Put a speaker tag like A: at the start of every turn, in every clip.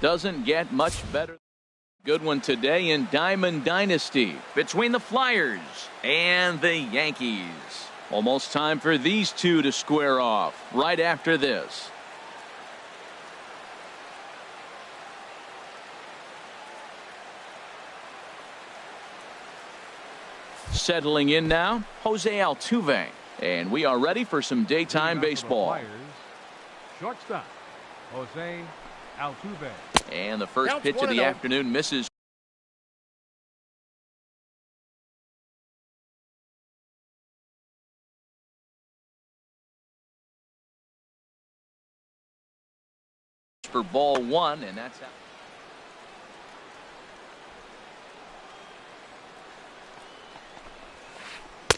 A: Doesn't get much better. Good one today in Diamond Dynasty between the Flyers and the Yankees. Almost time for these two to square off right after this. Settling in now, Jose Altuve. And we are ready for some daytime baseball.
B: Shortstop, Jose Altuve.
A: And the first pitch of the afternoon misses. For ball one, and that's out.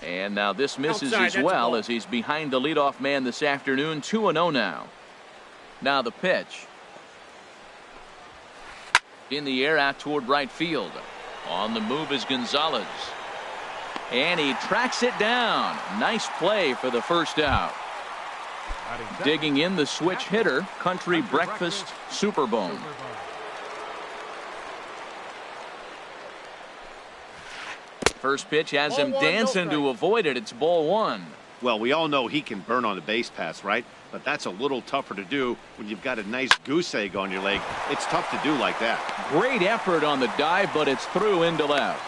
A: And now this misses as well as he's behind the leadoff man this afternoon. 2-0 now. Now the pitch. In the air out toward right field. On the move is Gonzalez. And he tracks it down. Nice play for the first out. Digging in the switch hitter, Country Breakfast Superbone. First pitch has him dancing to avoid it. It's ball one.
C: Well, we all know he can burn on a base pass, right? But that's a little tougher to do when you've got a nice goose egg on your leg. It's tough to do like that.
A: Great effort on the dive, but it's through into left.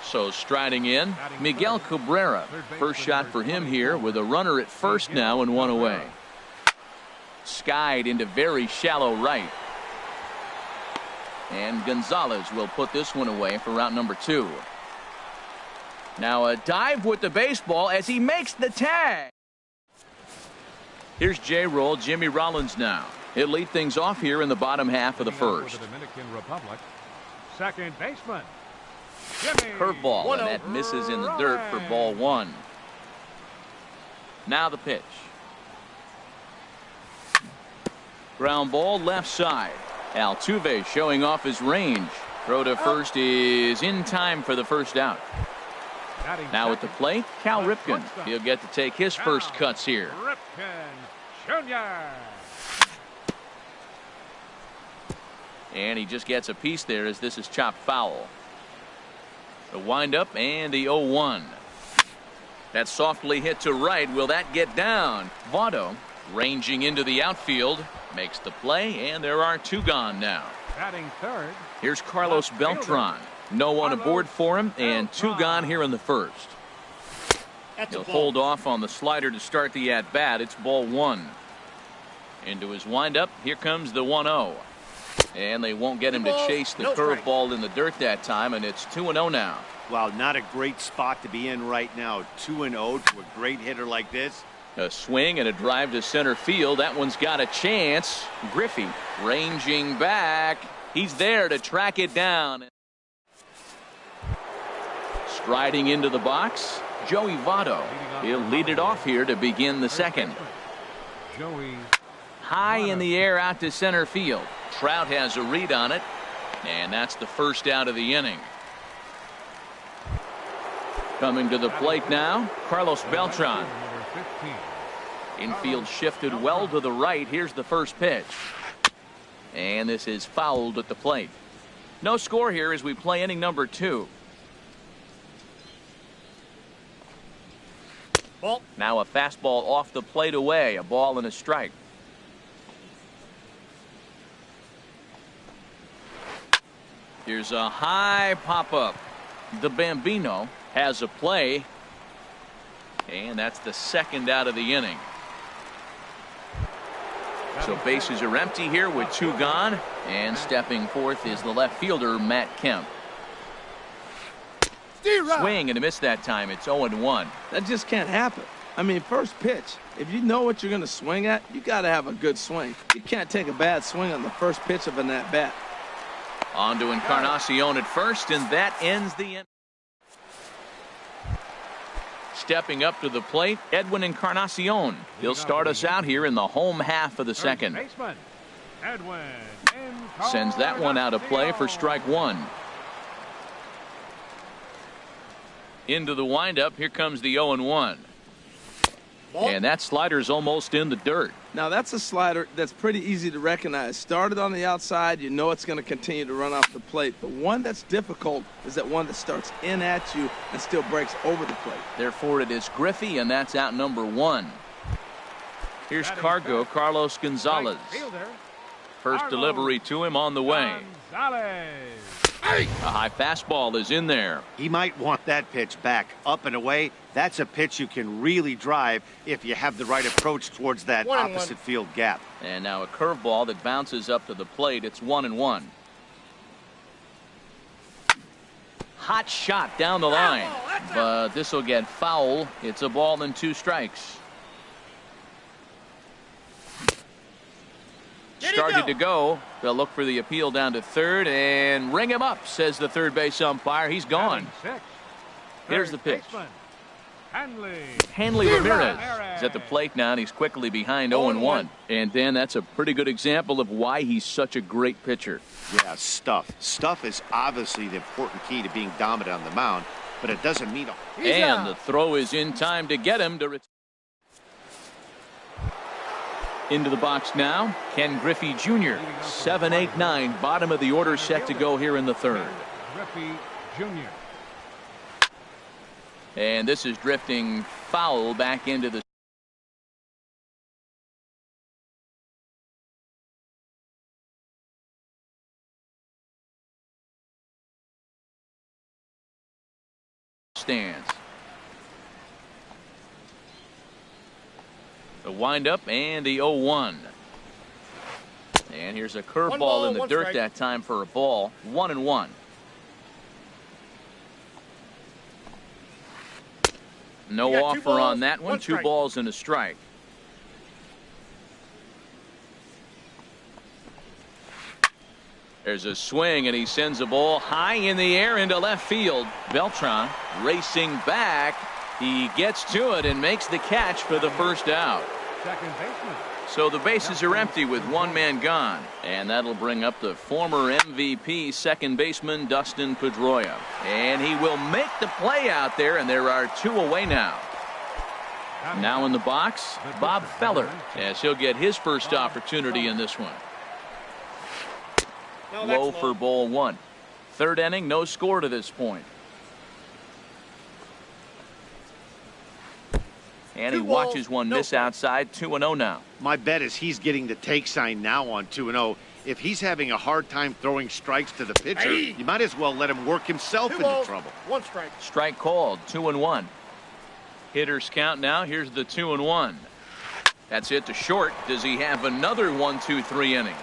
A: So striding in, Miguel Cabrera. First shot for him here with a runner at first now and one away. Skied into very shallow right. And Gonzalez will put this one away for route number 2. Now a dive with the baseball as he makes the tag. Here's J-Roll, Jimmy Rollins now. He'll lead things off here in the bottom half of the first.
B: Dominican Republic, second baseman.
A: Curveball, and that misses in the dirt for ball one. Now the pitch. Ground ball left side. Altuve showing off his range. Throw to first is in time for the first out. Now at the plate, Cal Ripken. He'll get to take his first cuts here. And he just gets a piece there as this is chopped foul. The windup and the 0-1. That's softly hit to right. Will that get down? Votto ranging into the outfield. Makes the play, and there are 2 gone now.
B: Batting third.
A: Here's Carlos Beltran. No one aboard for him, and 2 gone here in the first. He'll hold off on the slider to start the at-bat. It's ball one. Into his windup. Here comes the 1-0. And they won't get him to chase the curveball in the dirt that time, and it's 2-0 now.
C: Well, not a great spot to be in right now. 2-0 to a great hitter like this.
A: A swing and a drive to center field. That one's got a chance. Griffey ranging back. He's there to track it down. Striding into the box, Joey Votto. He'll lead it off here to begin the second. High in the air out to center field. Trout has a read on it, and that's the first out of the inning. Coming to the plate now, Carlos Beltran. Infield shifted well to the right. Here's the first pitch. And this is fouled at the plate. No score here as we play inning number 2. Ball. Now a fastball off the plate away. A ball and a strike. Here's a high pop-up. The Bambino has a play. And that's the second out of the inning. So bases are empty here with 2 gone. And stepping forth is the left fielder, Matt Kemp. Swing and a miss that time. It's 0-1.
D: That just can't happen. I mean, first pitch, if you know what you're going to swing at, you got to have a good swing. You can't take a bad swing on the first pitch of an at-bat.
A: On to Encarnacion at first, and that ends the inning. Stepping up to the plate, Edwin Encarnacion. He'll start us out here in the home half of the second. Sends that one out of play for strike 1. Into the windup. Here comes the 0-1. And that slider's almost in the dirt.
D: Now, that's a slider that's pretty easy to recognize. Started on the outside, you know it's going to continue to run off the plate. The one that's difficult is that one that starts in at you and still breaks over the plate.
A: Therefore, it is Griffey, and that's out number 1. Here's Cargo, Carlos Gonzalez. First delivery to him on the way. A high fastball is in there.
C: He might want that pitch back, up and away. That's a pitch you can really drive if you have the right approach towards that opposite field gap.
A: And now a curveball that bounces up to the plate. It's 1-1. Hot shot down the line, but this will get foul. It's a ball and 2 strikes. Started to go. They'll look for the appeal down to third and ring him up, says the third base umpire. He's gone. Here's the pitch. Hanley Ramirez is at the plate now, and he's quickly behind 0-1. And Dan, that's a pretty good example of why he's such a great pitcher.
C: Yeah, stuff. Stuff is obviously the important key to being dominant on the mound, but it doesn't mean.
A: And the throw is in time to get him to. Into the box now, Ken Griffey Jr. 7, 8, 9, bottom of the order, set to go here in the third.
B: Griffey Jr.
A: And this is drifting foul back into the stands. The windup and the 0-1. And here's a curveball in the dirt that time for a ball. 1-1. No offer on that one. 2 balls and a strike. There's a swing, and he sends a ball high in the air into left field. Beltran racing back. He gets to it and makes the catch for the first out.
B: Second baseman.
A: So the bases are empty with 1 man gone. And that'll bring up the former MVP second baseman Dustin Pedroia. And he will make the play out there, and there are 2 away now. Now in the box, Bob Feller, as he'll get his first opportunity in this one. Low for ball 1. Third inning, no score to this point. And he watches one miss outside. 2-0 now.
C: My bet is he's getting the take sign now on 2-0. If he's having a hard time throwing strikes to the pitcher, you might as well let him work himself into trouble.
B: 1 strike.
A: Strike called. 2-1. Hitters count now. Here's the 2-1. That's it to short. Does he have another 1-2-3 inning?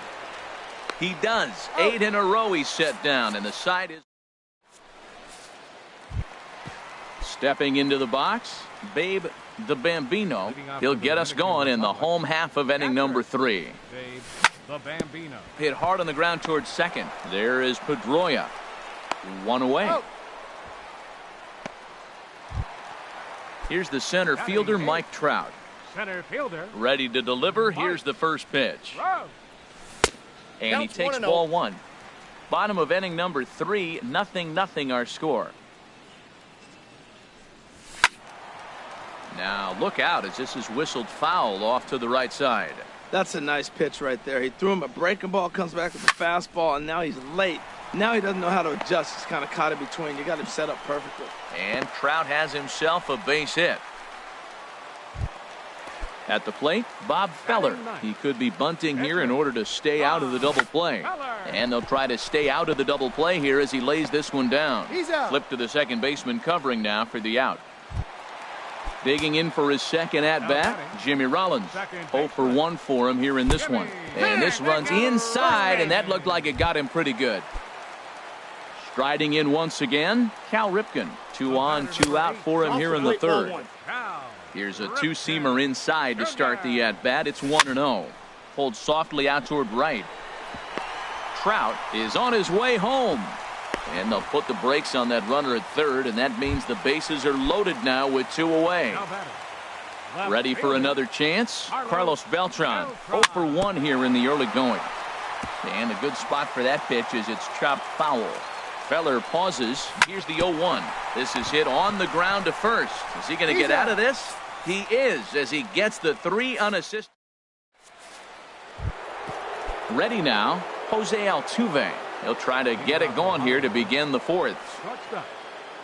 A: He does. 8 in a row he's set down, and the side is stepping into the box. Babe the Bambino. He'll get us going in the home half of inning number 3.
B: Babe the Bambino.
A: Hit hard on the ground towards second. There is Pedroia. 1 away. Here's the center fielder, Mike Trout.
B: Center fielder.
A: Ready to deliver. Here's the first pitch. And he takes ball 1. Bottom of inning number 3. 0-0 our score. Now look out as this is whistled foul off to the right side.
D: That's a nice pitch right there. He threw him a breaking ball, comes back with a fastball, and now he's late. Now he doesn't know how to adjust. He's kind of caught in between. You got him set up perfectly.
A: And Trout has himself a base hit. At the plate, Bob Feller. He could be bunting here in order to stay out of the double play. And they'll try to stay out of the double play here as he lays this one down. Flip to the second baseman covering now for the out. Digging in for his second at-bat, Jimmy Rollins. 0 for 1 for him here in this one. And this runs inside, and that looked like it got him pretty good. Striding in once again, Cal Ripken. 2 on, 2 out for him here in the third. Here's a 2-seamer inside to start the at-bat. It's 1-0. Pulled softly out toward right. Trout is on his way home. And they'll put the brakes on that runner at third, and that means the bases are loaded now with 2 away. Ready for another chance? Carlos Beltran. 0 for 1 here in the early going. And a good spot for that pitch is it's chopped foul. Feller pauses. Here's the 0-1. This is hit on the ground to first. Is he going to get out of this? He is, as he gets the 3 unassisted. Ready now, Jose Altuve. He'll try to get it going here to begin the 4th.
B: Shortstop,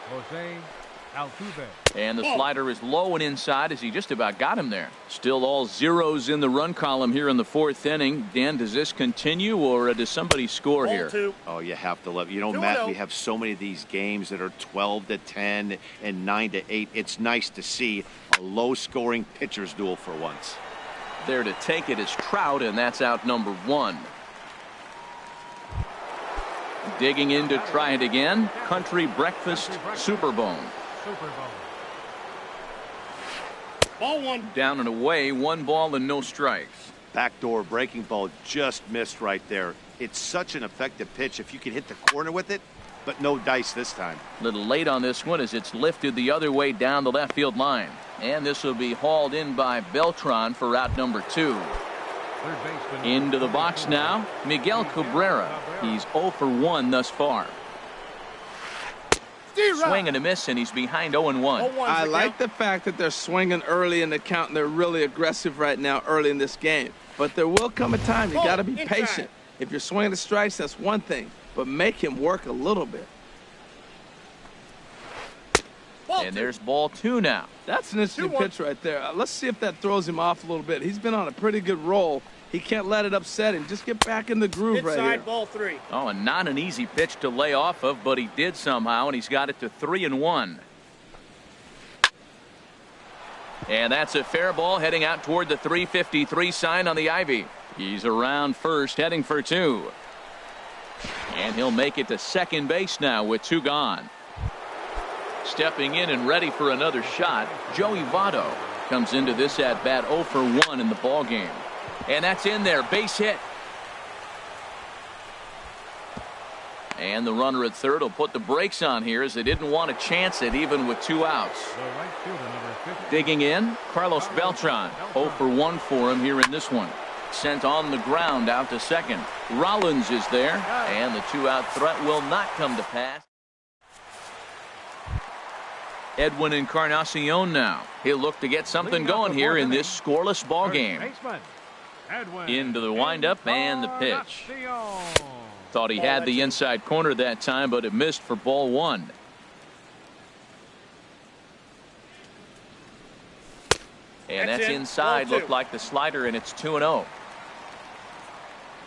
B: Jose Altuve.
A: And the slider is low and inside as he just about got him there. Still all zeros in the run column here in the 4th inning. Dan, does this continue or does somebody score here?
C: Oh, you have to love. You know, Matt, we have so many of these games that are 12-10 and 9-8. It's nice to see a low-scoring pitcher's duel for once.
A: There to take it is Trout, and that's out number 1. Digging in to try it again. Country Breakfast Superbone.
E: Ball 1.
A: Down and away, 1 ball and no strikes.
C: Backdoor breaking ball just missed right there. It's such an effective pitch if you can hit the corner with it, but no dice this time.
A: A little late on this one as it's lifted the other way down the left field line. And this will be hauled in by Beltran for out number 2. Into the box now, Miguel Cabrera. He's 0 for 1 thus far. Swing and a miss, and he's behind 0-1.
D: I like the fact that they're swinging early in the count, and they're really aggressive right now early in this game. But there will come a time you got to be patient. If you're swinging the strikes, that's one thing, but make him work a little bit.
A: And there's ball 2 now.
D: That's an interesting pitch right there. Let's see if that throws him off a little bit. He's been on a pretty good roll. He can't let it upset him. Just get back in the groove right here.
E: Ball 3.
A: Oh, and not an easy pitch to lay off of, but he did somehow, and he's got it to 3-1. And that's a fair ball heading out toward the 353 sign on the ivy. He's around first, heading for 2. And he'll make it to second base now with 2 gone. Stepping in and ready for another shot, Joey Votto comes into this at bat 0 for 1 in the ball game. And that's in there, base hit. And the runner at third will put the brakes on here as they didn't want to chance it even with 2 outs. Digging in, Carlos Beltran. 0 for 1 for him here in this one. Sent on the ground out to second. Rollins is there, and the 2-out threat will not come to pass. Edwin Encarnacion now. He'll look to get something going here in this scoreless ball game. Into the windup and the pitch. Thought he had the inside corner that time, but it missed for ball 1. And that's inside. Looked like the slider, and it's 2-0.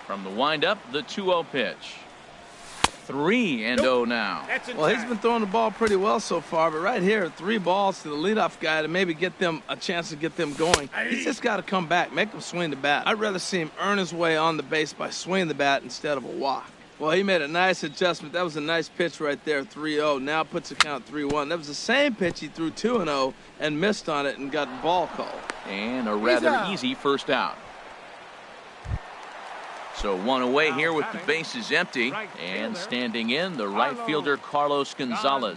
A: From the windup, the 2-0 pitch. 3-0 now.
D: Well, he's been throwing the ball pretty well so far, but right here, 3 balls to the leadoff guy to maybe get them a chance to get them going. He's just got to come back, make him swing the bat. I'd rather see him earn his way on the base by swinging the bat instead of a walk. Well, he made a nice adjustment. That was a nice pitch right there, 3-0. Now puts the count 3-1. That was the same pitch he threw 2-0 and missed on it and got the ball called.
A: And a rather easy first out. So 1 away here with the bases empty. And standing in, the right fielder, Carlos Gonzalez.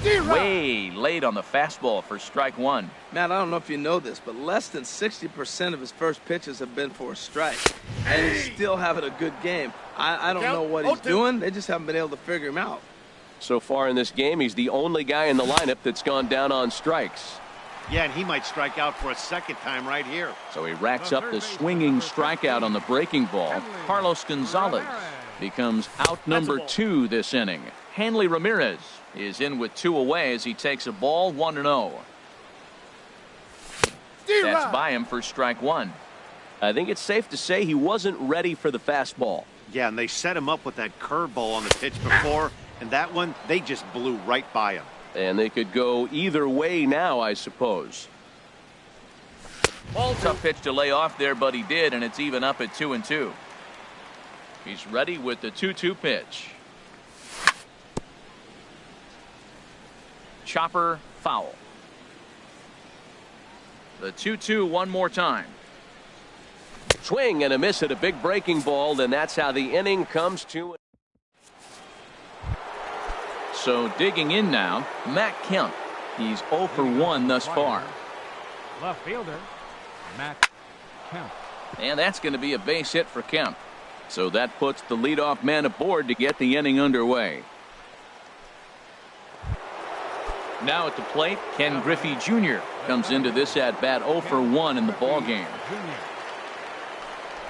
A: Way late on the fastball for strike 1.
D: Matt, I don't know if you know this, but less than 60% of his first pitches have been for a strike. And he's still having a good game. I don't know what he's doing. They just haven't been able to figure him out.
F: So far in this game, he's the only guy in the lineup that's gone down on strikes.
C: Yeah, and he might strike out for a second time right here.
A: So he racks up the swinging strikeout on the breaking ball. Carlos Gonzalez becomes out number 2 this inning. Hanley Ramirez is in with 2 away as he takes a ball 1-0. That's by him for strike 1.
F: I think it's safe to say he wasn't ready for the fastball.
C: Yeah, and they set him up with that curveball on the pitch before, and that one, they just blew right by him.
F: And they could go either way now, I suppose.
A: Tough pitch to lay off there, but he did, and it's even up at 2-2. He's ready with the 2-2 pitch. Chopper foul. The 2-2 one more time.
F: Swing and a miss at a big breaking ball, and that's how the inning comes to.
A: So digging in now, Matt Kemp. He's 0 for 1 thus far.
B: Left fielder, Matt Kemp.
A: And that's going to be a base hit for Kemp. So that puts the leadoff man aboard to get the inning underway. Now at the plate, Ken Griffey Jr. comes into this at bat 0 for 1 in the ball game.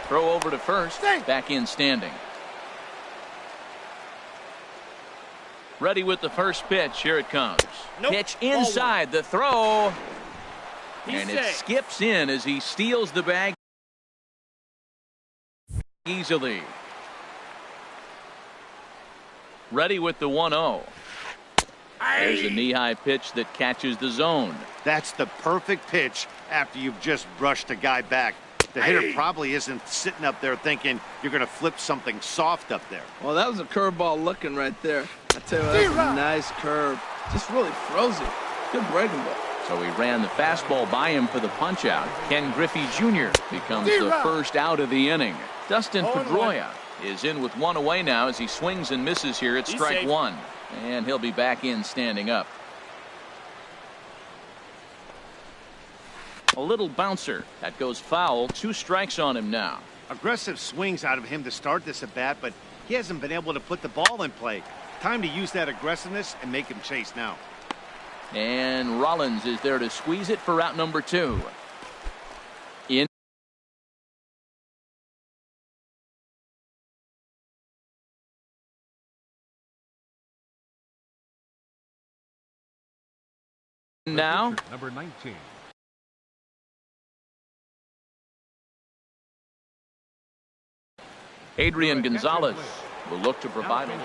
A: Throw over to first, back in standing. Ready with the first pitch. Here it comes.
E: Nope.
A: Pitch inside the throw.
E: He's
A: And it
E: safe.
A: skips in as he steals the bag easily. Ready with the 1-0. There's a knee-high pitch that catches the zone.
C: That's the perfect pitch after you've just brushed a guy back. The hitter probably isn't sitting up there thinking you're going to flip something soft up there.
D: Well, that was a curveball looking right there. I tell you what, that's a nice curve. Just really froze it. Good breaking ball.
A: So he ran the fastball by him for the punch-out. Ken Griffey Jr. becomes the first out of the inning. Dustin Pedroia is in with one away now as he swings and misses here at strike one. And he'll be back in standing up. A little bouncer. That goes foul. 2 strikes on him now.
C: Aggressive swings out of him to start this at bat, but he hasn't been able to put the ball in play. Time to use that aggressiveness and make him chase now.
A: And Rollins is there to squeeze it for out number 2. In. Now.
B: Number 19.
A: Adrian Gonzalez will look to provide him.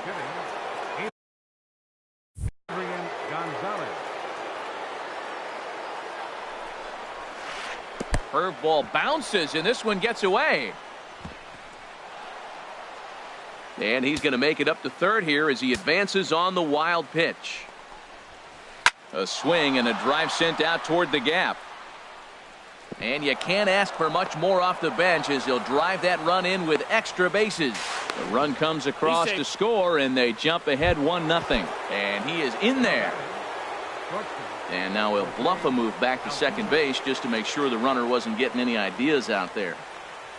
B: Adrian Gonzalez.
A: Curveball bounces, and this one gets away. And he's going to make it up to third here as he advances on the wild pitch. A swing and a drive sent out toward the gap. And you can't ask for much more off the bench as he'll drive that run in with extra bases. The run comes across to score, and they jump ahead 1-0. And he is in there. And now he'll bluff a move back to second base just to make sure the runner wasn't getting any ideas out there.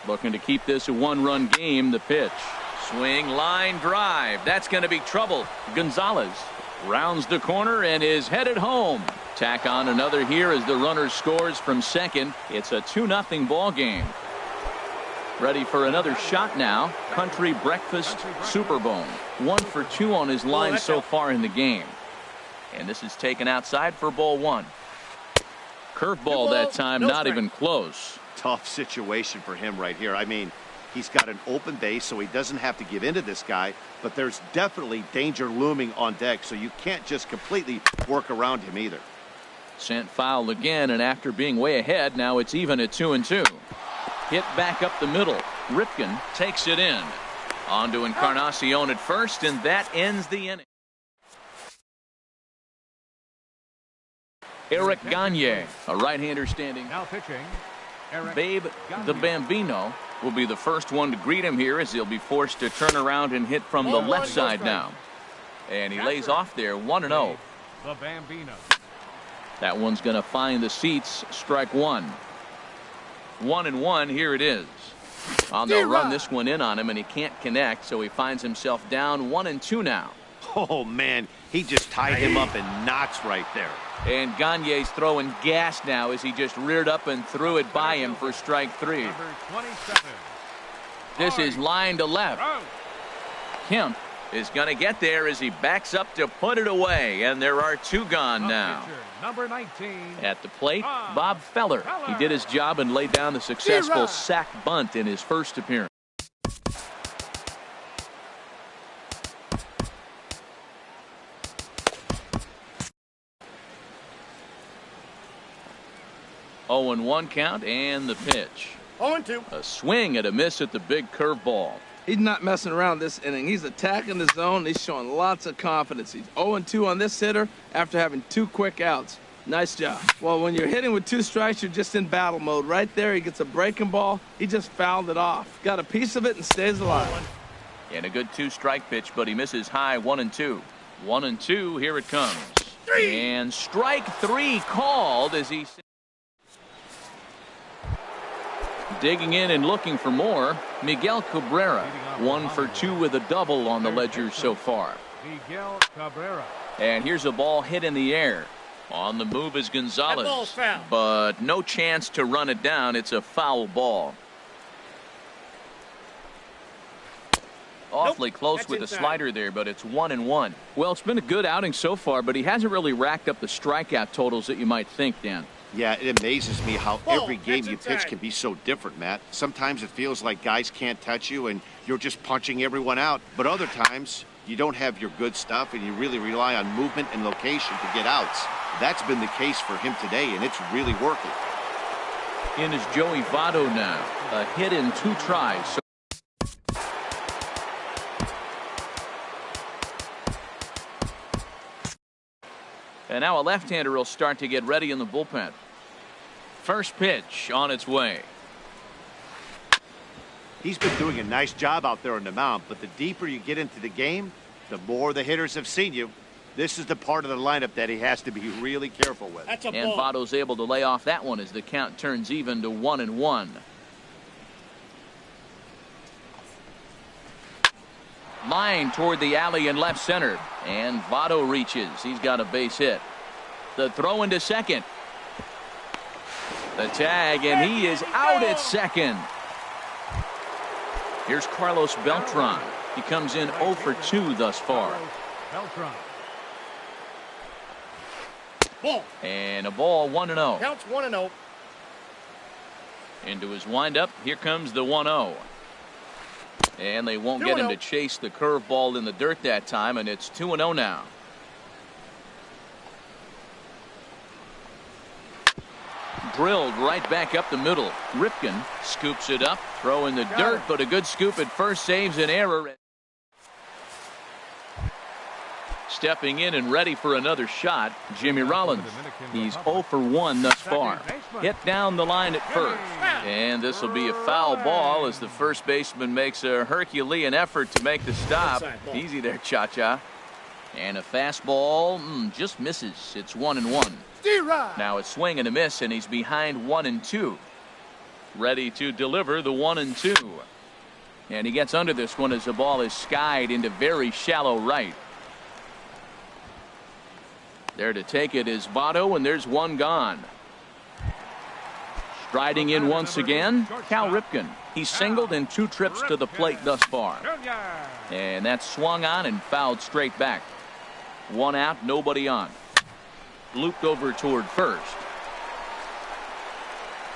A: Looking to keep this a 1-run game. The pitch. Swing, line drive. That's going to be trouble. Gonzalez rounds the corner and is headed home. Tack on another here as the runner scores from second. It's a 2-0 ball game. Ready for another shot now. Country Breakfast Superbone. 1 for 2 on his line so far in the game. And this is taken outside for ball 1. Curveball that time, not even close.
C: Tough situation for him right here. I mean, he's got an open base, so he doesn't have to give in to this guy, but there's definitely danger looming on deck, so you can't just completely work around him either.
A: Sent foul again, and after being way ahead, now it's even at 2-2. Hit back up the middle. Ripken takes it in. On to Encarnacion at first, and that ends the inning. Eric Gagne, a right-hander standing.
B: Now pitching. Eric
A: Babe
B: Gagne.
A: the Bambino will be the first one to greet him here as he'll be forced to turn around and hit from the left side now. And he lays off there 1-0.
B: The Bambino.
A: That one's going to find the seats. Strike 1. 1-1. Here it is. They'll run this one in on him, and he can't connect, so he finds himself down 1-2 now.
C: Oh, man, he just tied him up in knots right there.
A: And Gagne's throwing gas now as he just reared up and threw it by him for strike 3.
B: Number 27.
A: This is line to left. Kemp is going to get there as he backs up to put it away, and there are 2 gone now.
B: Number 19.
A: At the plate, Bob Feller. He did his job and laid down the successful sac bunt in his first appearance. Oh, 0-1 count, and the pitch.
E: 0-2.
A: A swing and a miss at the big curveball.
D: He's not messing around this inning. He's attacking the zone. He's showing lots of confidence. He's 0-2 on this hitter after having 2 quick outs. Nice job. Well, when you're hitting with 2 strikes, you're just in battle mode. Right there, he gets a breaking ball. He just fouled it off. Got a piece of it and stays alive.
A: And a good 2-strike pitch, but he misses high 1-2. 1-2, here it comes. And strike 3 called as he... Digging in and looking for more, Miguel Cabrera. 1 for 2 with a double on the ledger so far.
B: Miguel Cabrera.
A: And here's a ball hit in the air. On the move is
E: That ball's
A: Gonzalez,
E: foul.
A: but no chance to run it down. It's a foul ball. Awfully close
E: That's
A: with the
E: inside.
A: slider there, but it's 1-1. Well, it's been a good outing so far, but he hasn't really racked up the strikeout totals that you might think, Dan.
C: Yeah, it amazes me how
E: Ball,
C: every game
E: that's
C: you pitch
E: inside.
C: can be so different, Matt. Sometimes it feels like guys can't touch you and you're just punching everyone out. But other times, you don't have your good stuff and you really rely on movement and location to get outs. That's been the case for him today, and it's really working.
A: In is Joey Votto now. A hit in 2 tries. So and now a left-hander will start to get ready in the bullpen. First pitch on its way.
C: He's been doing a nice job out there on the mound, but the deeper you get into the game, the more the hitters have seen you. This is the part of the lineup that he has to be really careful with.
E: That's a
A: And
E: ball.
A: Votto's able to lay off that one as the count turns even to 1-1. Line toward the alley in left center. And Votto reaches. He's got a base hit. The throw into second. The tag, and he is out at second. Here's Carlos Beltran. He comes in 0 for 2 thus far.
B: Beltran.
E: Ball.
A: And a ball 1-0.
E: Counts 1-0.
A: Into his windup. Here comes the 1-0. And they won't get him to chase the curveball in the dirt that time, and it's 2-0 now. Drilled right back up the middle. Ripken scoops it up, throw in the dirt, but a good scoop at first saves an error. Stepping in and ready for another shot, Jimmy Rollins. He's 0 for 1 thus far. Hit down the line at first. And this will be a foul ball as the first baseman makes a Herculean effort to make the stop. Easy there, Cha-Cha. And a fastball just misses. It's 1-1. Now a swing and a miss, and he's behind 1-2. Ready to deliver the 1-2. And he gets under this one as the ball is skied into very shallow right. There to take it is Votto, and there's one gone. Striding in once again, Cal Ripken. He's singled in 2 trips to the plate thus far. And that's swung on and fouled straight back. 1 out, nobody on. Looped over toward first.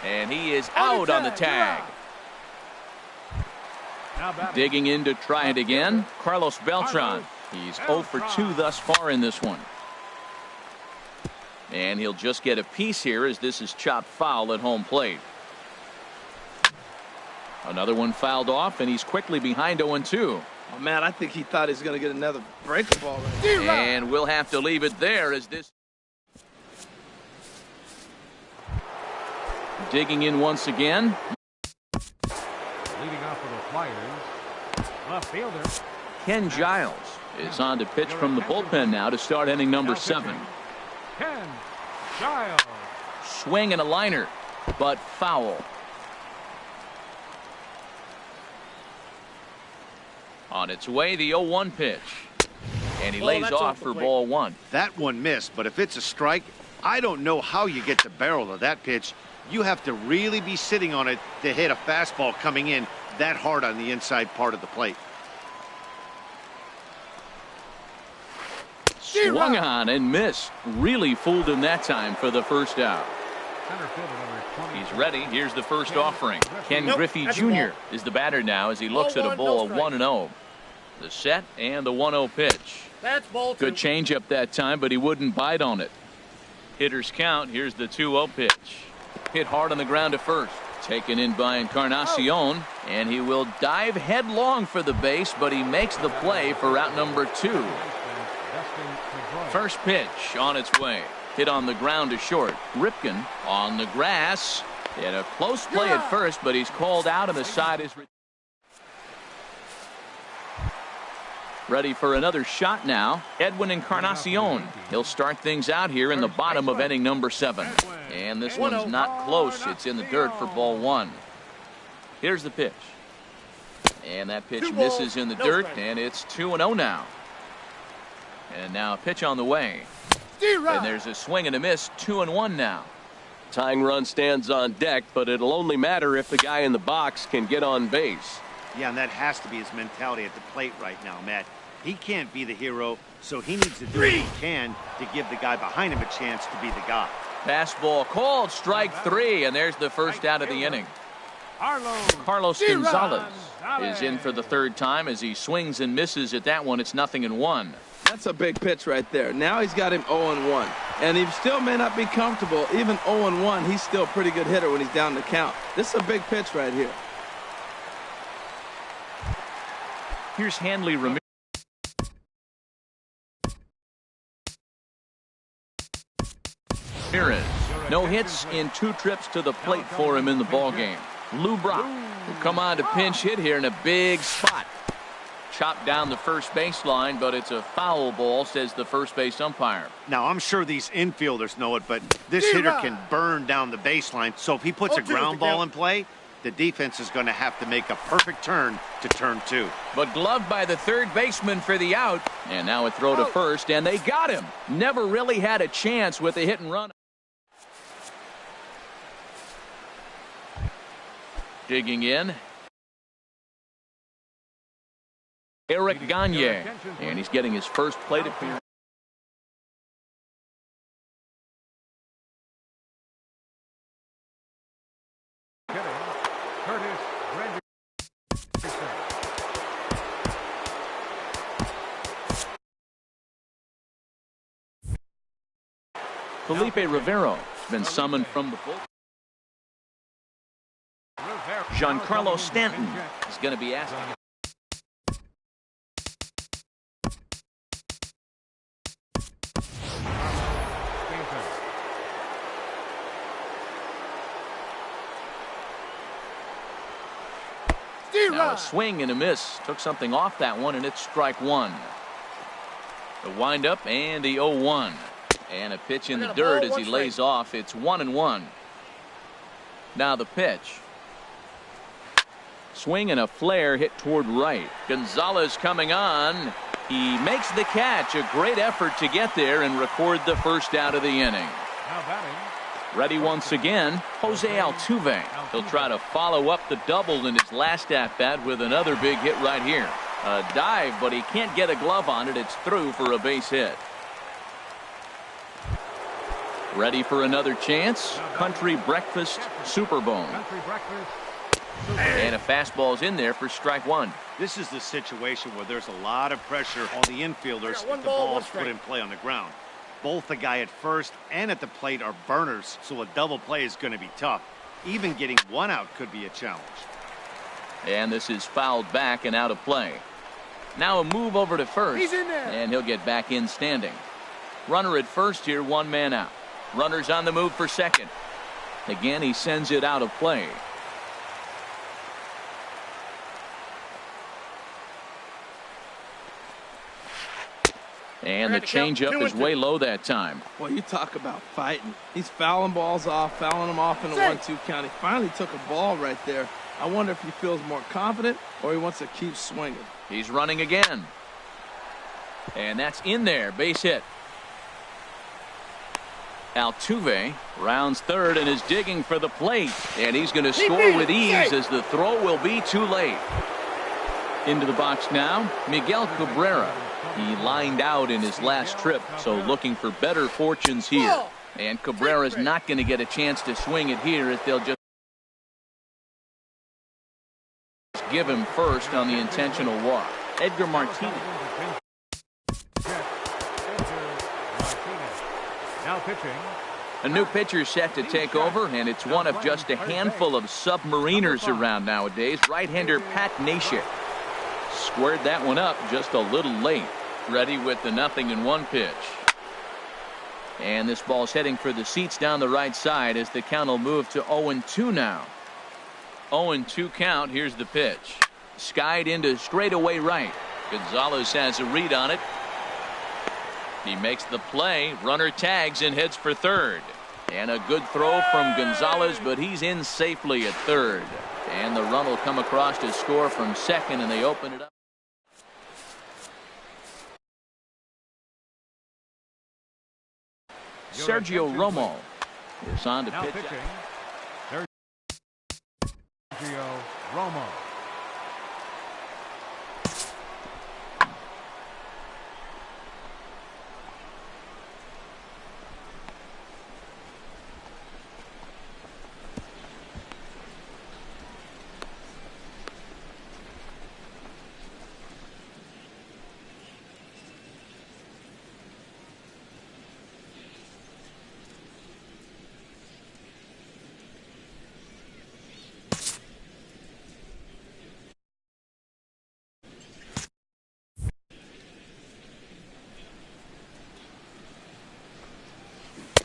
A: And he is out on the tag. Digging in to try it again, Carlos Beltran. He's 0 for 2 thus far in this one. And he'll just get a piece here as this is chopped foul at home plate. Another one fouled off, and he's quickly behind 0-2.
D: Oh, man, I think he thought he was going to get another breaking ball right there.
A: And we'll have to leave it there as this. Digging in once again.
B: Leading off for the Flyers. Left fielder.
A: Ken Giles is on to pitch from the bullpen now to start inning number 7.
B: Ken Giles.
A: Swing and a liner, but foul. On its way, the 0-1 pitch. And he lays
E: that's
A: off
E: off the
A: for
E: plate.
A: ball 1.
C: That one missed, but if it's a strike, I don't know how you get the barrel of that pitch. You have to really be sitting on it to hit a fastball coming in that hard on the inside part of the plate.
A: Swung on and missed. Really fooled him that time for the first out.
B: Center fielder number 20.
A: He's ready. Here's the first offering. Ken
E: Nope,
A: Griffey
E: that's a
A: Jr.
E: ball.
A: is the batter now as he looks at a
E: 0-1,
A: ball of
E: no strike.
A: 1-0. The set and the 1-0 pitch.
E: That's ball 2.
A: Good changeup that time, but he wouldn't bite on it. Hitters count. Here's the 2-0 pitch. Hit hard on the ground to first. Taken in by Encarnacion, and he will dive headlong for the base, but he makes the play for out number 2. First pitch on its way. Hit on the ground to short. Ripken on the grass. Had a close play at first, but he's called out, and the side is ready for another shot now. Edwin Encarnacion. He'll start things out here in the bottom of inning number 7. And this one's not close. It's in the dirt for ball 1. Here's the pitch. And that pitch misses in the dirt, and it's 2-0 now. And now a pitch on the way. And there's a swing and a miss. 2-1 now.
F: Tying run stands on deck, but it'll only matter if the guy in the box can get on base.
C: Yeah, and that has to be his mentality at the plate right now, Matt. He can't be the hero, so he needs to do what he can to give the guy behind him a chance to be the guy.
A: Fastball called, strike 3, and there's the first out of the inning. Carlos Gonzalez is in for the third time as he swings and misses at that one. It's 0-1.
D: That's a big pitch right there. Now he's got him 0-1. And he still may not be comfortable. Even 0-1, he's still a pretty good hitter when he's down the count. This is a big pitch right here.
A: Here's Hanley Ramirez. No hits in 2 trips to the plate for him in the ballgame. Lou Brock will come on to pinch hit here in a big spot. Chopped down the first baseline, but it's a foul ball, says the first base umpire.
C: Now, I'm sure these infielders know it, but this hitter can burn down the baseline. So if he puts a ground ball in play, the defense is going to have to make a perfect turn to turn 2.
A: But gloved by the third baseman for the out. And now a throw to first, and they got him. Never really had a chance with a hit and run. Digging in, Eric Gagne, and he's getting his first plate appearance. Felipe Rivero has been summoned from the bullpen. Giancarlo Stanton is going to be asking. Now a swing and a miss. Took something off that one, and it's strike 1. The windup and the 0-1. And a pitch in the dirt as he lays off. It's 1-1. Now the pitch. Swing and a flare hit toward right. Gonzalez coming on. He makes the catch. A great effort to get there and record the first out of the inning. Ready once again, Jose Altuve. He'll try to follow up the double in his last at-bat with another big hit right here. A dive, but he can't get a glove on it. It's through for a base hit. Ready for another chance. Country Breakfast Superbone. And a fastball's in there for strike 1.
C: This is the situation where there's a lot of pressure on the infielders if the ball's put in play on the ground. Both the guy at first and at the plate are burners, so a double play is going to be tough. Even getting one out could be a challenge.
A: And this is fouled back and out of play. Now a move over to first.
E: He's in there.
A: And he'll get back in standing. Runner at first here, 1 man out. Runner's on the move for second. Again, he sends it out of play. And the changeup is way low that time.
D: Well, you talk about fighting. He's fouling balls off, fouling them off in the 1-2 count. He finally took a ball right there. I wonder if he feels more confident or he wants to keep swinging.
A: He's running again. And that's in there. Base hit. Altuve rounds third and is digging for the plate. And he's going to score with ease as the throw will be too late. Into the box now, Miguel Cabrera. He lined out in his last trip, so looking for better fortunes here. And Cabrera's not going to get a chance to swing it here as they'll just give him first on the intentional walk. Edgar Martinez.
B: Now pitching.
A: A new pitcher set to take over, and it's one of just a handful of submariners around nowadays. Right-hander Pat Neshek squared that one up just a little late. Ready with the 0-1 pitch. And this ball's heading for the seats down the right side as the count will move to 0-2 now. 0-2 count. Here's the pitch. Skied into straightaway right. Gonzalez has a read on it. He makes the play. Runner tags and heads for third. And a good throw from Gonzalez, but he's in safely at third. And the run will come across to score from second, and they open it up. Sergio
B: attention,
A: Romo is on to
B: Now
A: pitch.
B: pitching, Sergio Romo.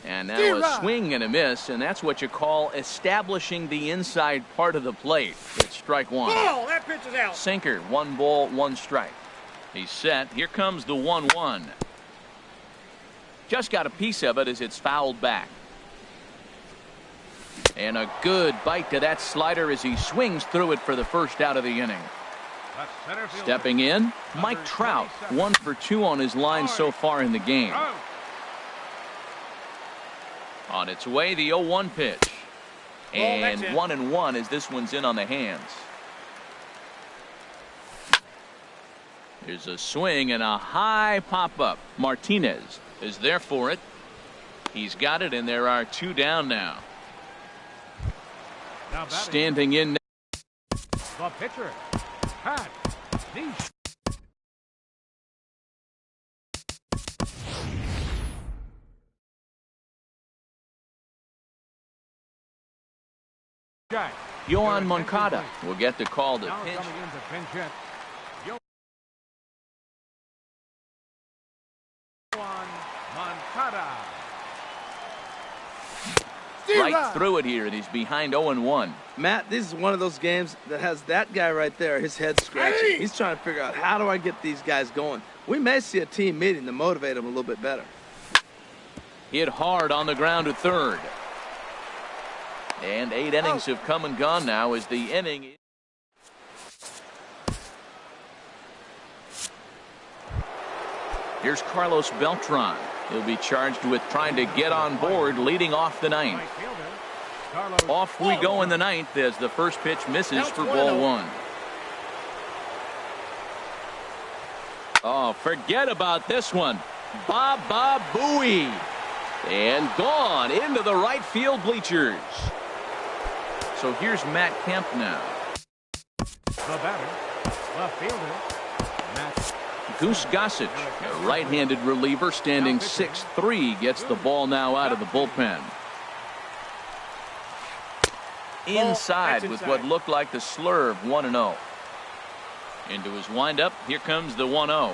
A: And now a swing and a miss, and that's what you call establishing the inside part of the plate. It's strike one.
E: Oh, that pitch is out.
A: Sinker, 1 ball, 1 strike. He's set. Here comes the 1-1. Just got a piece of it as it's fouled back. And a good bite to that slider as he swings through it for the first out of the inning.
B: That's center fielder.
A: Stepping in, Mike Trout, 1 for 2 on his line so far in the game.
B: Out.
A: On its way, the 0-1 pitch. And 1-1 as this one's in on the hands. There's a swing and a high pop-up. Martinez is there for it. He's got it, and there are 2 down now.
B: Now batting,
A: Standing in.
B: the pitcher, Pat Nish. Jack.
A: Yohan Moncada will get the call to
B: Now
A: pinch.
B: coming in to pinch hit. Yohan Moncada.
A: Right through it here, and he's behind 0-1.
D: Matt, this is one of those games that has that guy right there, his head scratching. He's trying to figure out, how do I get these guys going? We may see a team meeting to motivate them a little bit better.
A: Hit hard on the ground to third. And 8 innings have come and gone now as the inning. Here's Carlos Beltran. He'll be charged with trying to get on board leading off the ninth.
B: Right fielder, Carlos.
A: Off we go in the ninth as the first pitch misses for ball 1. Oh, forget about this one. Baba Booey. And gone into the right field bleachers. So here's Matt Kemp now.
B: The batter, left fielder, Matt.
A: Goose Gossage, a right-handed reliever standing 6'3", gets the ball now out of the bullpen. Inside with what looked like the slurve, 1-0. Into his windup, here comes the 1-0.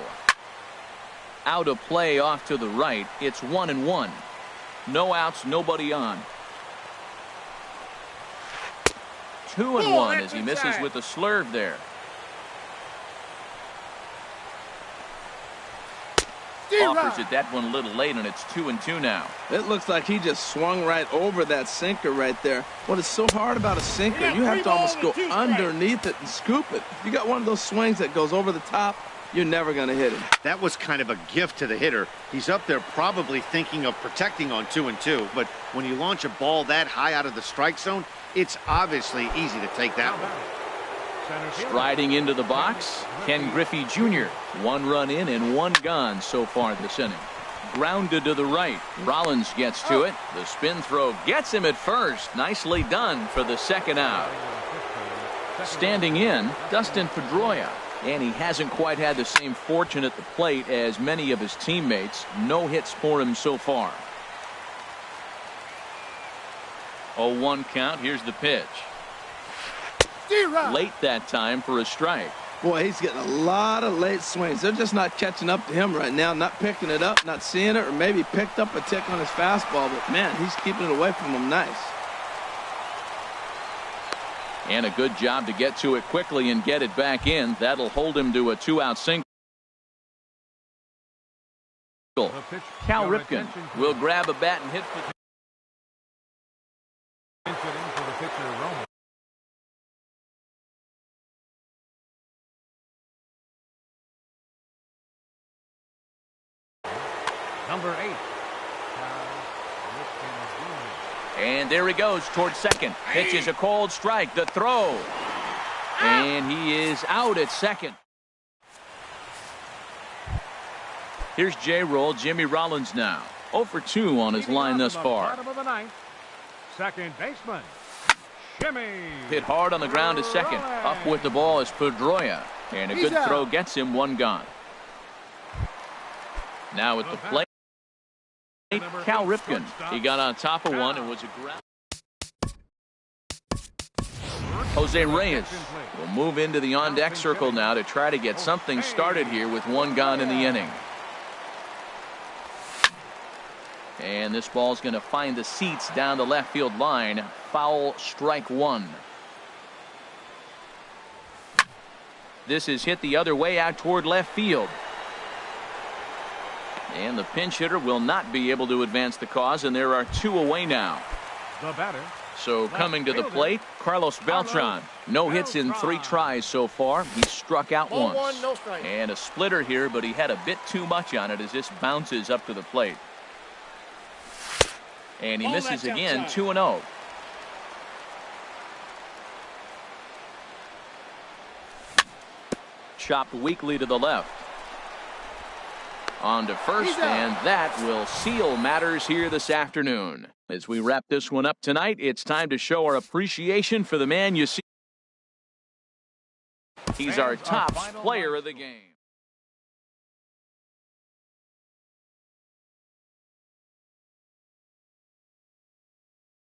A: Out of play off to the right, it's 1-1. No outs, nobody on. 2-1 as he misses with the slurve there. Offers it that one a little late, and it's 2-2 now.
D: It looks like he just swung right over that sinker right there. What is so hard about a sinker, you have to almost go underneath it and scoop it. If you got one of those swings that goes over the top, you're never going to hit it.
C: That was kind of a gift to the hitter. He's up there probably thinking of protecting on 2-2, but when you launch a ball that high out of the strike zone, it's obviously easy to take that one.
A: Striding into the box, Ken Griffey Jr. 1 run in and 1 gone so far this inning. Grounded to the right. Rollins gets to it. The spin throw gets him at first. Nicely done for the second out. Standing in, Dustin Pedroia. And he hasn't quite had the same fortune at the plate as many of his teammates. No hits for him so far. 0-1 count. Here's the pitch. Late that time for a strike.
D: Boy, he's getting a lot of late swings. They're just not catching up to him right now, not picking it up, not seeing it, or maybe picked up a tick on his fastball. But, man, he's keeping it away from him nice.
A: And a good job to get to it quickly and get it back in. That'll hold him to a 2-out single. Cal Ripken will grab a bat and hit for the
B: Number 8.
A: And there he goes towards second. Pitches a cold strike. The throw. And he is out at second. Here's J-Roll, Jimmy Rollins now. 0 for 2 on his line thus far.
B: Bottom of the ninth. Second baseman. Jimmy.
A: Hit hard on the ground to second. Up with the ball is Pedroia. And a good throw gets him one gone. Now at the plate, Cal Ripken. He got on top of one and was a ground. Jose Reyes will move into the on-deck circle now to try to get something started here with one gone in the inning. And this ball's going to find the seats down the left field line. Foul, strike one. This is hit the other way out toward left field. And the pinch hitter will not be able to advance the cause, and there are 2 away now.
B: The batter.
A: So coming to the plate, Carlos Beltran. No hits in 3 tries so far. He struck out
E: Ball
A: once.
E: one, no strike.
A: And a splitter here, but he had a bit too much on it as this bounces up to the plate. And he
E: Ball
A: misses
E: left
A: again,
E: outside.
A: 2-0. Chopped weakly to the left. On to first, and that will seal matters here this afternoon. As we wrap this one up tonight, it's time to show our appreciation for the man you see. He's our top player of the game.